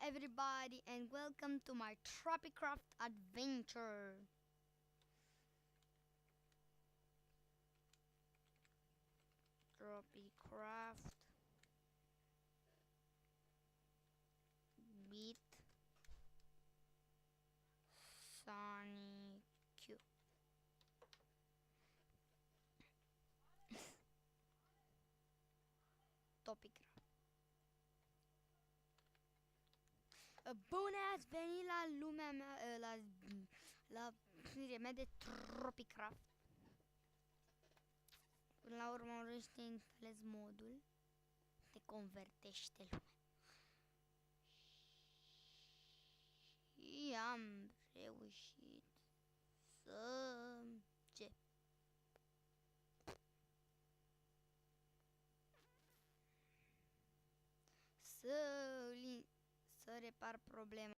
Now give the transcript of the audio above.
everybody and welcome to my Tropicraft adventure. Tropicraft with Sunny Q. Tropicraft. Bune ați venit la lumea mea, la firea mea de Tropicraft. Până la urmă urmește să instalezi modul, te convertește lumea. Și am reușit să repar problema.